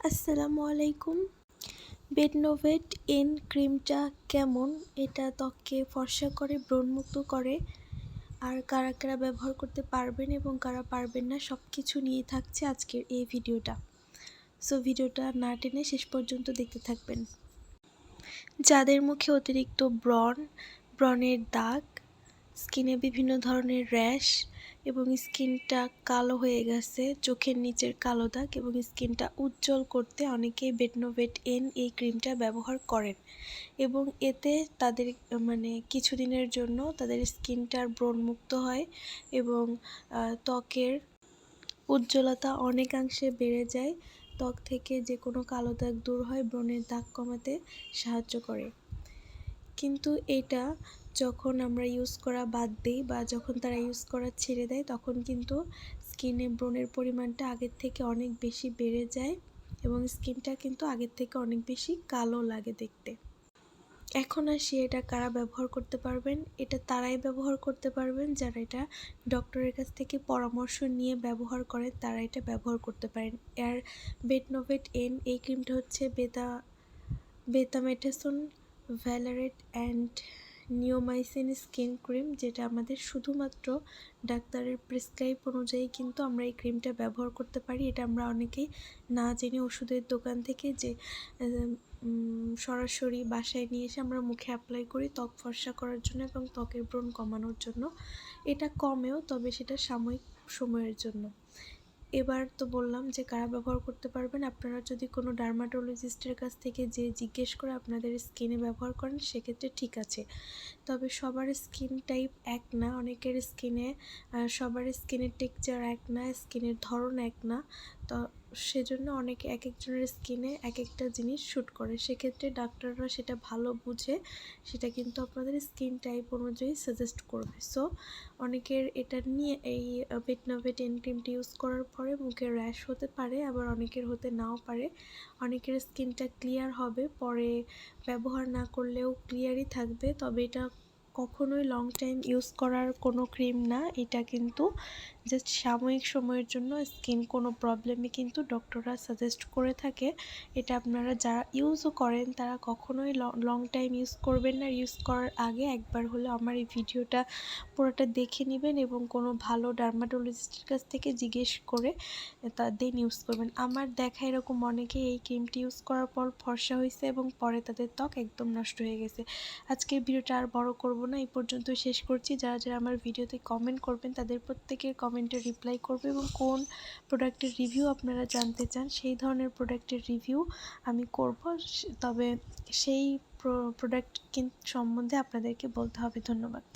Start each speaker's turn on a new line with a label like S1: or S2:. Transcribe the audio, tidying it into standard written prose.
S1: আসসালামু আলাইকুম। বেডনোভেট এন ক্রিমটা কেমন, এটা ত্বককে ফর্সা করে, ব্রণমুক্ত করে, আর কারা কারা ব্যবহার করতে পারবেন এবং কারা পারবেন না সব কিছু নিয়ে থাকছে আজকের এই ভিডিওটা। সো ভিডিওটা না টেনে শেষ পর্যন্ত দেখতে থাকবেন। যাদের মুখে অতিরিক্ত ব্রণের দাগ, স্কিনে বিভিন্ন ধরনের র্যাশ এবং স্কিনটা কালো হয়ে গেছে, চোখের নিচের কালো দাগ এবং স্কিনটা উজ্জ্বল করতে অনেকেই বেডনোভেট এন এই ক্রিমটা ব্যবহার করেন এবং এতে তাদের কিছুদিনের জন্য তাদের স্কিনটার ব্রণমুক্ত হয় এবং ত্বকের উজ্জ্বলতা অনেকাংশে বেড়ে যায়। ত্বক থেকে যে কোনো কালো দাগ দূর হয়, ব্রণের দাগ কমাতে সাহায্য করে। কিন্তু এটা যখন আমরা ইউজ করা বাদ দিই বা যখন তারা ইউজ করা ছেড়ে দেয়, তখন কিন্তু স্কিনে ব্রণের পরিমাণটা আগের থেকে অনেক বেশি বেড়ে যায় এবং স্কিনটা কিন্তু আগের থেকে অনেক বেশি কালো লাগে দেখতে। এখন আসি এটা কারা ব্যবহার করতে পারবেন। এটা তারাই ব্যবহার করতে পারবেন যারা এটা ডক্টরের কাছ থেকে পরামর্শ নিয়ে ব্যবহার করেন, তারা এটা ব্যবহার করতে পারেন। আর বেডনোভেট এন এই ক্রিমটা হচ্ছে বেতামেথসোন ভ্যালারেট অ্যান্ড নিওমাইসিন স্কিন ক্রিম, যেটা আমাদের শুধুমাত্র ডাক্তারের প্রেসক্রাইব অনুযায়ী কিন্তু আমরা এই ক্রিমটা ব্যবহার করতে পারি। এটা আমরা অনেকেই না জেনে ওষুধের দোকান থেকে যে সরাসরি বাসায় নিয়ে এসে আমরা মুখে অ্যাপ্লাই করি ত্বক ফর্সা করার জন্য এবং ত্বকের ব্রণ কমানোর জন্য। এটা কমেও, তবে সেটা সাময়িক সময়ের জন্য। এবার তো বললাম যে কারা ব্যবহার করতে পারবেন। আপনারা যদি কোনো ডার্মাটোলজিস্টের কাছ থেকে যে জিজ্ঞেস করে আপনাদের স্কিনে ব্যবহার করেন, সেক্ষেত্রে ঠিক আছে। তবে সবার স্কিন টাইপ এক না, অনেকের সবার স্কিনের টেক্সচার এক না, স্কিনের ধরন এক না, তো সেজন্য অনেকে এক একজনের স্কিনে এক একটা জিনিস শ্যুট করে। সেক্ষেত্রে ডাক্তাররা সেটা ভালো বুঝে সেটা কিন্তু আপনাদের স্কিন টাইপ অনুযায়ী সাজেস্ট করবে। সো অনেকের এটা নিয়ে এই বেডনোভেট এন ক্রিমটি ইউজ করার পরে মুখে র্যাশ হতে পারে, আবার অনেকের হতে নাও পারে। অনেকের স্কিনটা ক্লিয়ার হবে, পরে ব্যবহার না করলেও ক্লিয়ারই থাকবে। তবে এটা কখনোই লং টাইম ইউজ করার কোনো ক্রিম না, এটা কিন্তু জাস্ট সাময়িক সময়ের জন্য স্কিন কোনো প্রবলেমে কিন্তু ডক্টররা সাজেস্ট করে থাকে। এটা আপনারা যারা ইউজও করেন তারা কখনোই লং টাইম ইউজ করবেন না। ইউজ করার আগে একবার হলে আমার এই ভিডিওটা পুরোটা দেখে নেবেন এবং কোনো ভালো ডার্মাটোলজিস্টের কাছ থেকে জিজ্ঞেস করে দেন ইউজ করবেন। আমার দেখা এরকম অনেকেই এই ক্রিমটি ইউজ করার পর ফর্সা হয়েছে এবং পরে তাদের ত্বক একদম নষ্ট হয়ে গেছে। আজকের ভিডিওটা আর বড় করব না, এই পর্যন্ত শেষ করছি। যারা যারা আমার ভিডিওতে কমেন্ট করবেন তাদের প্রত্যেকের কমেন্টে রিপ্লাই করবে এবং কোন প্রোডাক্টের রিভিউ আপনারা জানতে চান সেই ধরনের প্রোডাক্টের রিভিউ আমি করব। তবে সেই প্রোডাক্ট সম্বন্ধে আপনাদেরকে বলতে হবে। ধন্যবাদ।